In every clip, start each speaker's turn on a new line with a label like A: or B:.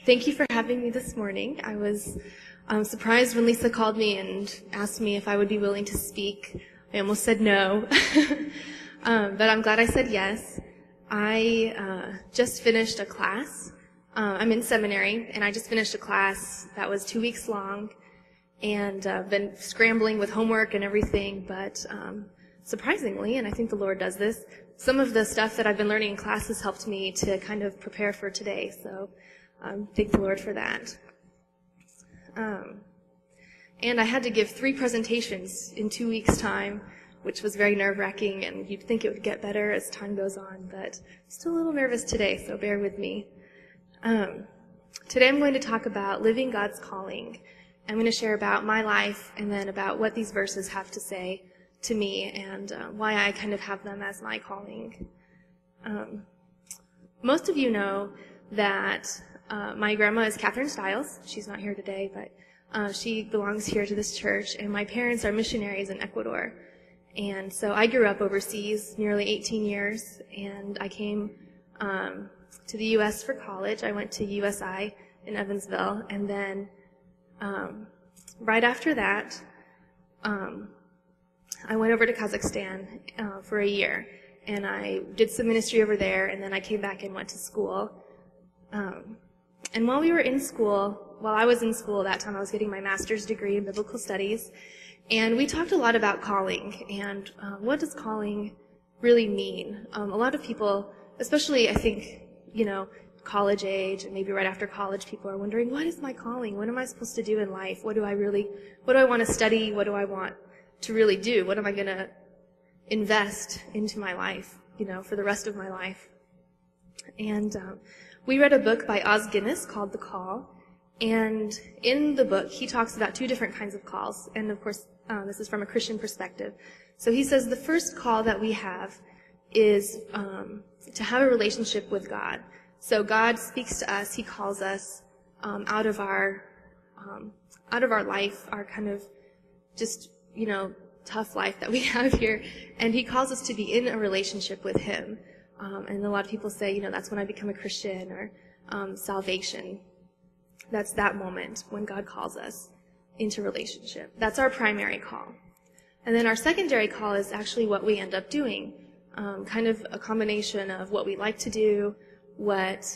A: Thank you for having me this morning. I was surprised when Lisa called me and asked me if I would be willing to speak. I almost said no, but I'm glad I said yes. I just finished a class. I'm in seminary, and I just finished a class that was 2 weeks long, and been scrambling with homework and everything, but surprisingly, and I think the Lord does this, some of the stuff that I've been learning in class has helped me to kind of prepare for today, so thank the Lord for that. And I had to give 3 presentations in 2 weeks' time, which was very nerve-wracking, and you'd think it would get better as time goes on, but still a little nervous today, so bear with me. Today I'm going to talk about living God's calling. I'm going to share about my life and then about what these verses have to say to me and why I kind of have them as my calling. Most of you know that my grandma is Nicole Stiles. She's not here today, but she belongs here to this church, and my parents are missionaries in Ecuador. And so I grew up overseas nearly 18 years, and I came to the U.S. for college. I went to USI in Evansville, and then right after that, I went over to Kazakhstan for a year, and I did some ministry over there, and then I came back and went to school. And while I was in school that time, I was getting my master's degree in biblical studies, and we talked a lot about calling, and what does calling really mean? A lot of people, especially I think, college age and maybe right after college, people are wondering, what is my calling? What am I supposed to do in life? What do I want to study? What do I want to really do? What am I going to invest into my life, for the rest of my life? And we read a book by Os Guinness called The Call, and in the book he talks about 2 different kinds of calls, and of course this is from a Christian perspective. So he says the first call that we have is to have a relationship with God. So God speaks to us. He calls us out of our life, our kind of just tough life that we have here, and He calls us to be in a relationship with Him. And a lot of people say, that's when I become a Christian, or salvation. That's that moment when God calls us into relationship. That's our primary call. And then our secondary call is actually what we end up doing, kind of a combination of what we like to do, what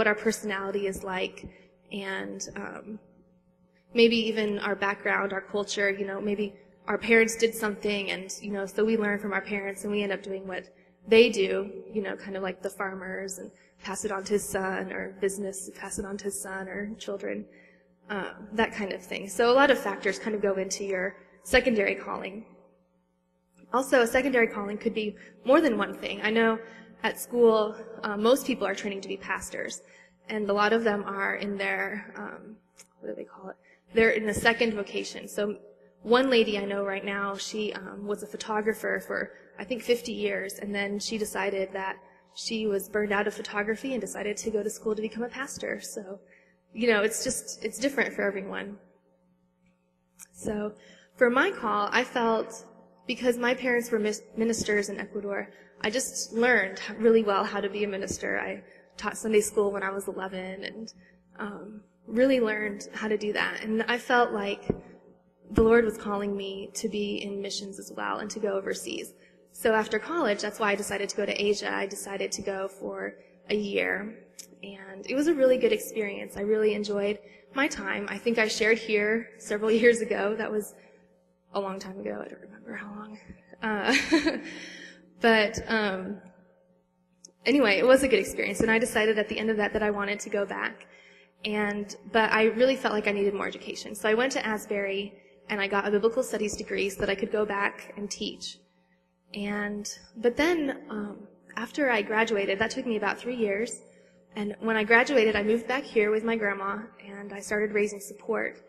A: our personality is like, and maybe even our background, our culture, maybe our parents did something, and, so we learn from our parents, and we end up doing what they do, kind of like the farmers, and pass it on to his son, or business, pass it on to his son or children, that kind of thing. So a lot of factors kind of go into your secondary calling. Also, a secondary calling could be more than one thing. I know at school, most people are training to be pastors, and a lot of them are in their, what do they call it? They're in the second vocation. So one lady I know right now, she was a photographer for, I think, 50 years, and then she decided that she was burned out of photography and decided to go to school to become a pastor. So, it's different for everyone. So for my call, I felt, because my parents were ministers in Ecuador, I just learned really well how to be a minister. I taught Sunday school when I was 11 and really learned how to do that. And I felt like the Lord was calling me to be in missions as well and to go overseas. So after college, that's why I decided to go to Asia. I decided to go for a year, and it was a really good experience. I really enjoyed my time. I think I shared here several years ago. That was a long time ago. I don't remember how long. But anyway, it was a good experience, and I decided at the end of that I wanted to go back. But I really felt like I needed more education. So I went to Asbury, and I got a biblical studies degree so that I could go back and teach. But then after I graduated, that took me about 3 years, and when I graduated, I moved back here with my grandma, and I started raising support.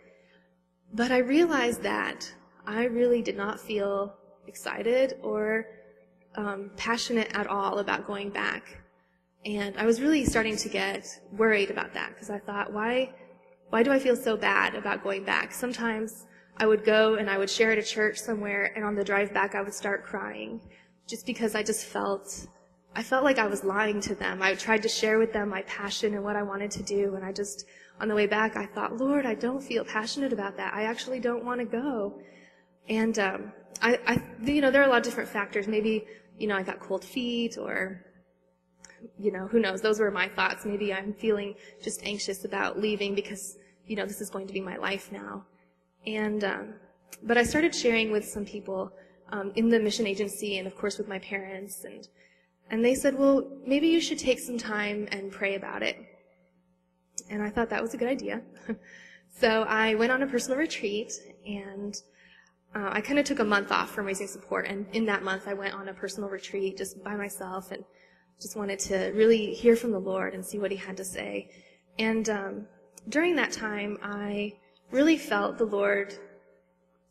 A: But I realized that I really did not feel excited or passionate at all about going back. And I was really starting to get worried about that, because I thought, why do I feel so bad about going back? Sometimes I would go and I would share at a church somewhere, and on the drive back I would start crying, just because I just felt I felt like I was lying to them. I tried to share with them my passion and what I wanted to do, and on the way back, I thought, Lord, I don't feel passionate about that. I actually don't want to go. And there are a lot of different factors. Maybe, I got cold feet, or, who knows? Those were my thoughts. Maybe I'm feeling just anxious about leaving because, this is going to be my life now. And but I started sharing with some people in the mission agency, and of course with my parents, and they said, well, maybe you should take some time and pray about it. And I thought that was a good idea. So I went on a personal retreat, and I kind of took a month off from raising support. And in that month, I went on a personal retreat just by myself and just wanted to really hear from the Lord and see what he had to say. And during that time, I really felt the Lord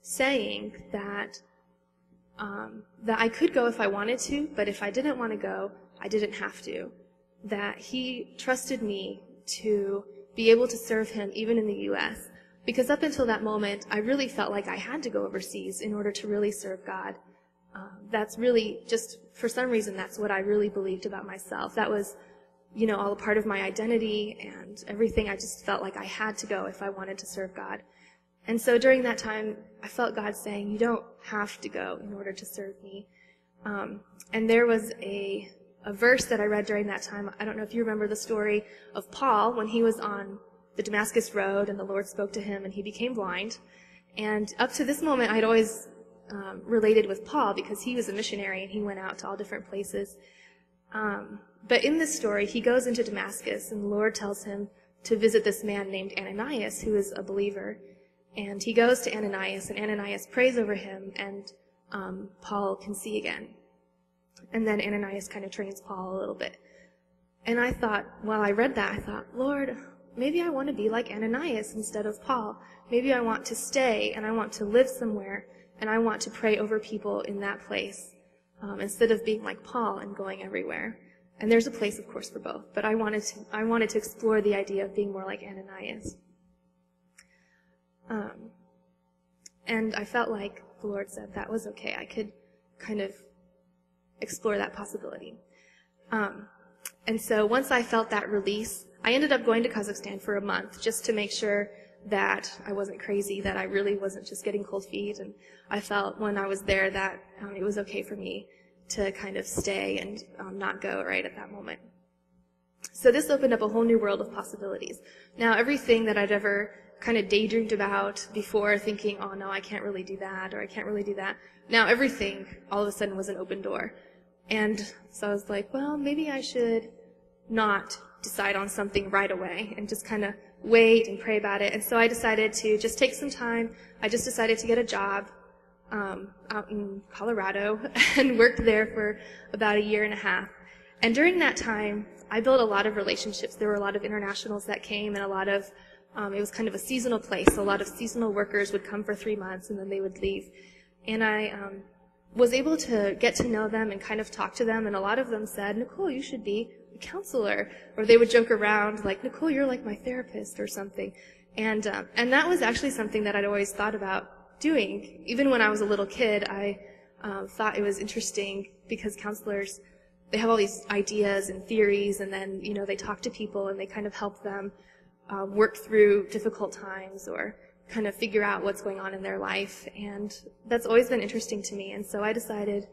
A: saying that I could go if I wanted to, but if I didn't want to go, I didn't have to. That he trusted me to be able to serve him even in the U.S. Because up until that moment, I really felt like I had to go overseas in order to really serve God. That's really just, for some reason, that's what I really believed about myself. That was, all a part of my identity and everything. I just felt like I had to go if I wanted to serve God. And so during that time, I felt God saying, you don't have to go in order to serve me. And there was a verse that I read during that time. I don't know if you remember the story of Paul when he was on the Damascus Road and the Lord spoke to him and he became blind. And up to this moment, I'd always related with Paul because he was a missionary and he went out to all different places. But in this story, he goes into Damascus and the Lord tells him to visit this man named Ananias, who is a believer. And he goes to Ananias, and Ananias prays over him, and Paul can see again. And then Ananias kind of trains Paul a little bit. And I thought, while I read that, I thought, Lord, maybe I want to be like Ananias instead of Paul. Maybe I want to stay, and I want to live somewhere, and I want to pray over people in that place, instead of being like Paul and going everywhere. And there's a place, of course, for both. But I wanted to explore the idea of being more like Ananias. And I felt like the Lord said that was okay. I could kind of explore that possibility. And so once I felt that release, I ended up going to Kazakhstan for a month just to make sure that I wasn't crazy, that I really wasn't just getting cold feet. And I felt when I was there that it was okay for me to kind of stay and not go right at that moment. So this opened up a whole new world of possibilities. Now, everything that I'd ever kind of daydreamed about before, thinking, oh no, I can't really do that, or I can't really do that. Now everything all of a sudden was an open door. And so I was like, well, maybe I should not decide on something right away and just kind of wait and pray about it. And so I decided to just take some time. I just decided to get a job out in Colorado and worked there for about a year and a half. And during that time, I built a lot of relationships. There were a lot of internationals that came, and a lot of it was kind of a seasonal place. So a lot of seasonal workers would come for 3 months and then they would leave. And I was able to get to know them and kind of talk to them. And a lot of them said, Nicole, you should be a counselor. Or they would joke around like, Nicole, you're like my therapist or something. And that was actually something that I'd always thought about doing. Even when I was a little kid, I thought it was interesting because counselors, they have all these ideas and theories, and then, they talk to people and they kind of help them work through difficult times or kind of figure out what's going on in their life. And that's always been interesting to me. And so I decided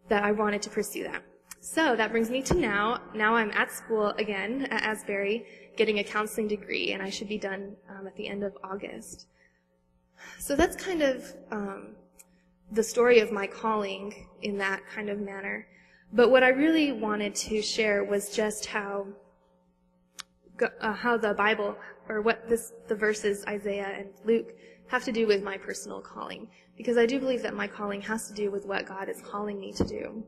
A: that I wanted to pursue that. So that brings me to now. Now I'm at school again at Asbury getting a counseling degree, and I should be done at the end of August. So that's kind of the story of my calling in that kind of manner. But what I really wanted to share was just how the Bible, or what the verses Isaiah and Luke have to do with my personal calling. Because I do believe that my calling has to do with what God is calling me to do.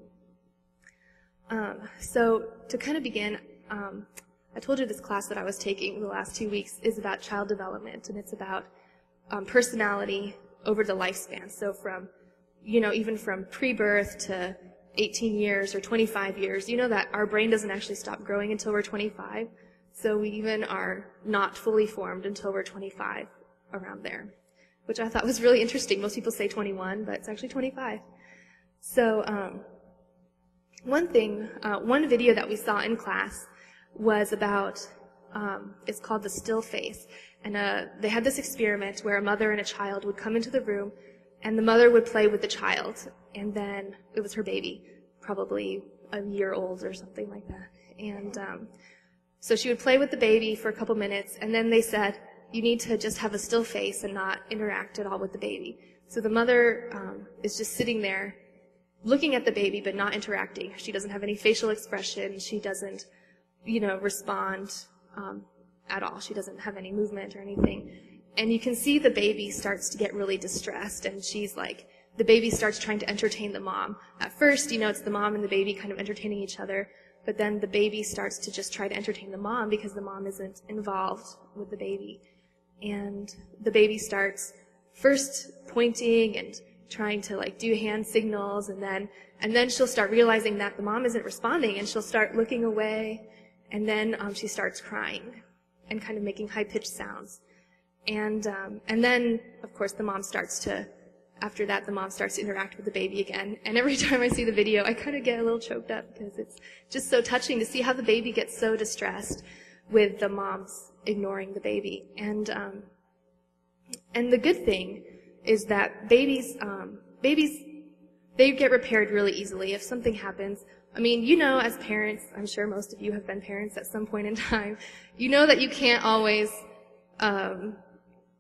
A: So to kind of begin, I told you this class that I was taking the last 2 weeks is about child development, and it's about personality over the lifespan. So from, even from pre-birth to 18 years or 25 years, that our brain doesn't actually stop growing until we're 25. So we even are not fully formed until we're 25, around there, which I thought was really interesting. Most people say 21, but it's actually 25. So One video that we saw in class was about, it's called the still face. And they had this experiment where a mother and a child would come into the room, and the mother would play with the child. And then it was her baby, probably a year old or something like that. And so she would play with the baby for a couple minutes, and then they said, you need to just have a still face and not interact at all with the baby. So the mother is just sitting there looking at the baby but not interacting. She doesn't have any facial expression. She doesn't, respond at all. She doesn't have any movement or anything. And you can see the baby starts to get really distressed, and the baby starts trying to entertain the mom. At first, it's the mom and the baby kind of entertaining each other, but then the baby starts to just try to entertain the mom because the mom isn't involved with the baby. And the baby starts first pointing and trying to do hand signals, and then she'll start realizing that the mom isn't responding, and she'll start looking away, and then she starts crying and kind of making high-pitched sounds. And then, of course, after that, the mom starts to interact with the baby again. And every time I see the video, I kind of get a little choked up because it's just so touching to see how the baby gets so distressed with the mom's ignoring the baby. And the good thing is that babies, they get repaired really easily if something happens. As parents, I'm sure most of you have been parents at some point in time, that you can't always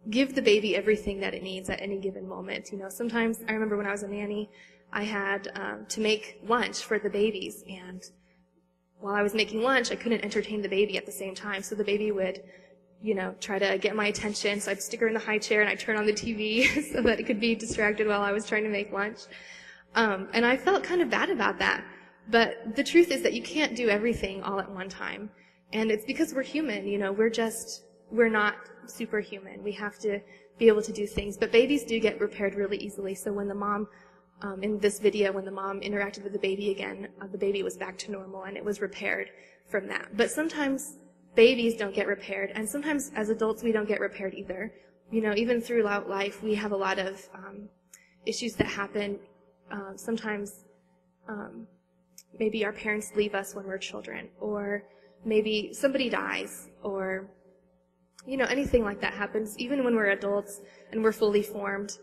A: give the baby everything that it needs at any given moment. Sometimes, I remember when I was a nanny, I had to make lunch for the babies, and while I was making lunch, I couldn't entertain the baby at the same time, so the baby would, try to get my attention, so I'd stick her in the high chair and I'd turn on the TV so that it could be distracted while I was trying to make lunch. And I felt kind of bad about that. But the truth is that you can't do everything all at one time. And it's because we're human, we're not superhuman. We have to be able to do things. But babies do get repaired really easily. So when the mom, in this video, when the mom interacted with the baby again, the baby was back to normal and it was repaired from that. But sometimes babies don't get repaired. And sometimes as adults we don't get repaired either. Even throughout life we have a lot of issues that happen. Sometimes maybe our parents leave us when we're children, or maybe somebody dies, or anything like that happens. Even when we're adults and we're fully formed,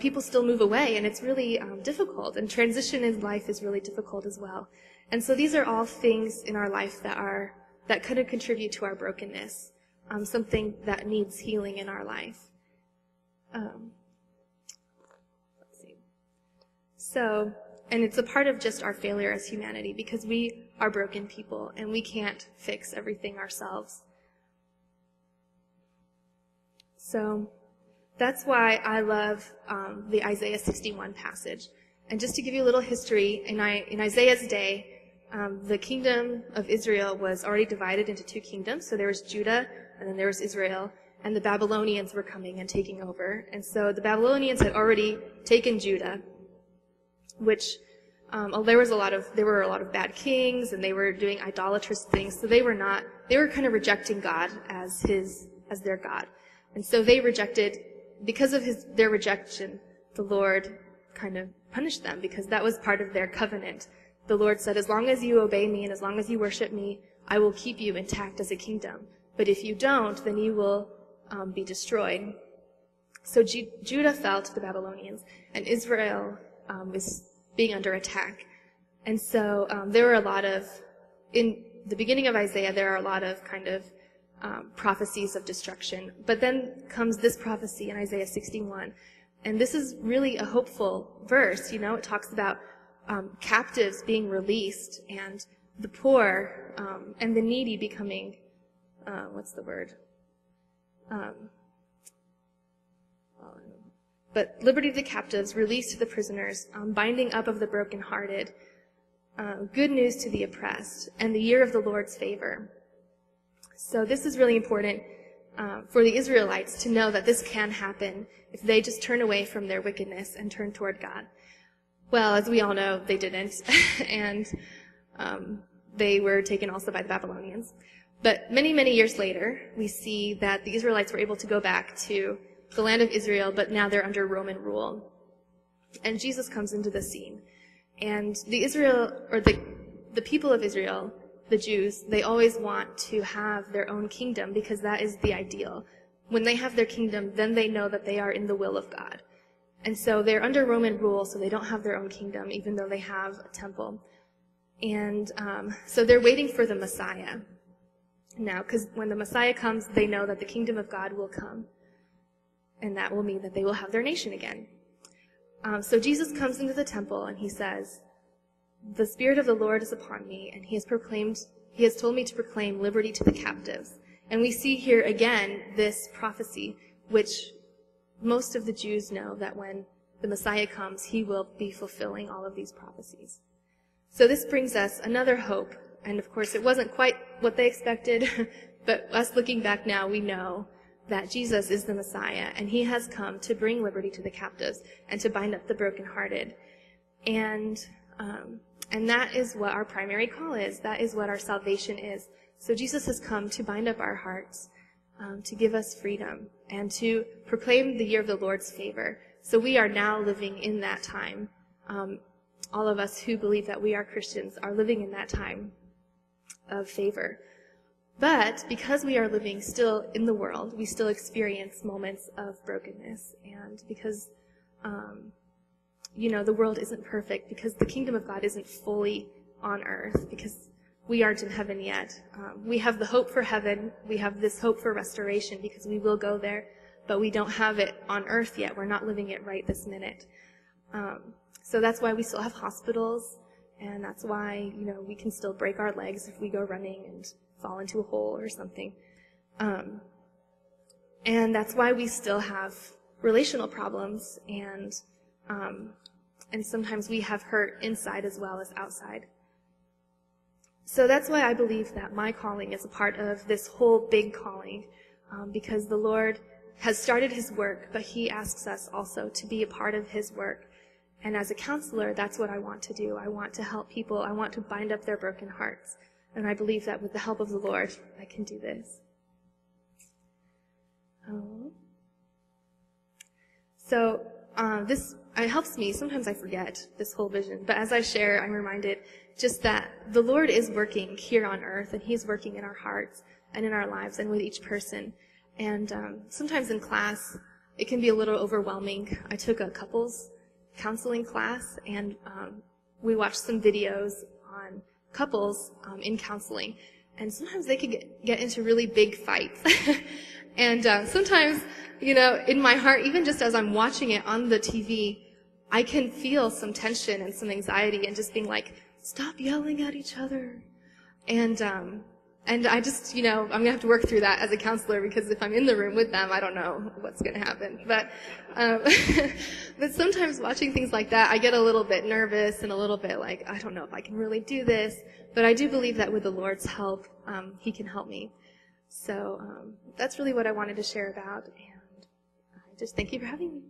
A: people still move away, and it's really difficult. And transition in life is really difficult as well. And so these are all things in our life that kind of contribute to our brokenness, something that needs healing in our life. Let's see. So. And it's a part of just our failure as humanity, because we are broken people and we can't fix everything ourselves. So that's why I love the Isaiah 61 passage. And just to give you a little history, in Isaiah's day, the kingdom of Israel was already divided into two kingdoms. So there was Judah and then there was Israel, and the Babylonians were coming and taking over. And so the Babylonians had already taken Judah, which there were a lot of bad kings, and they were doing idolatrous things. So they were kind of rejecting God as their God. And so they rejected, because of their rejection, the Lord kind of punished them, because that was part of their covenant. The Lord said, as long as you obey me and as long as you worship me, I will keep you intact as a kingdom. But if you don't, then you will be destroyed. So Judah fell to the Babylonians, and Israel was being under attack. And so there were in the beginning of Isaiah, there are a lot of kind of prophecies of destruction. But then comes this prophecy in Isaiah 61. And this is really a hopeful verse. It talks about captives being released, and the poor and the needy becoming, but liberty to the captives, release to the prisoners, binding up of the brokenhearted, good news to the oppressed, and the year of the Lord's favor. So this is really important for the Israelites to know that this can happen if they just turn away from their wickedness and turn toward God. Well, as we all know, they didn't, and they were taken also by the Babylonians. But many, many years later, we see that the Israelites were able to go back to the land of Israel, but now they're under Roman rule. And Jesus comes into the scene. And the people of Israel, the Jews, they always want to have their own kingdom because that is the ideal. When they have their kingdom, then they know that they are in the will of God. And so they're under Roman rule, so they don't have their own kingdom, even though they have a temple. And so they're waiting for the Messiah now, because when the Messiah comes, they know that the kingdom of God will come. And that will mean that they will have their nation again. So Jesus comes into the temple and he says, "The Spirit of the Lord is upon me, and he has told me to proclaim liberty to the captives." And we see here again this prophecy, which most of the Jews know that when the Messiah comes, he will be fulfilling all of these prophecies. So this brings us another hope. And of course, it wasn't quite what they expected, but us looking back now, we know that Jesus is the Messiah, and he has come to bring liberty to the captives and to bind up the brokenhearted. And that is what our primary call is. That is what our salvation is. So Jesus has come to bind up our hearts, to give us freedom, and to proclaim the year of the Lord's favor. So we are now living in that time. All of us who believe that we are Christians are living in that time of favor. But because we are living still in the world, we still experience moments of brokenness. And because, the world isn't perfect, because the kingdom of God isn't fully on earth, because we aren't in heaven yet. We have the hope for heaven. We have this hope for restoration because we will go there, but we don't have it on earth yet. We're not living it right this minute. So that's why we still have hospitals, and that's why, we can still break our legs if we go running and fall into a hole or something. And that's why we still have relational problems, and sometimes we have hurt inside as well as outside. So that's why I believe that my calling is a part of this whole big calling, because the Lord has started his work, but he asks us also to be a part of his work. And as a counselor, that's what I want to do. I want to help people. I want to bind up their broken hearts. And I believe that with the help of the Lord, I can do this. This helps me. Sometimes I forget this whole vision. But as I share, I'm reminded just that the Lord is working here on earth, and he's working in our hearts and in our lives and with each person. And sometimes in class, it can be a little overwhelming. I took a couples counseling class, and we watched some videos on couples in counseling, and sometimes they could get into really big fights. And sometimes, in my heart, even just as I'm watching it on the TV, I can feel some tension and some anxiety and just being like, stop yelling at each other. And I just, I'm going to have to work through that as a counselor, because if I'm in the room with them, I don't know what's going to happen. But but sometimes watching things like that, I get a little bit nervous and a little bit like, I don't know if I can really do this. But I do believe that with the Lord's help, he can help me. So that's really what I wanted to share about. And I just thank you for having me.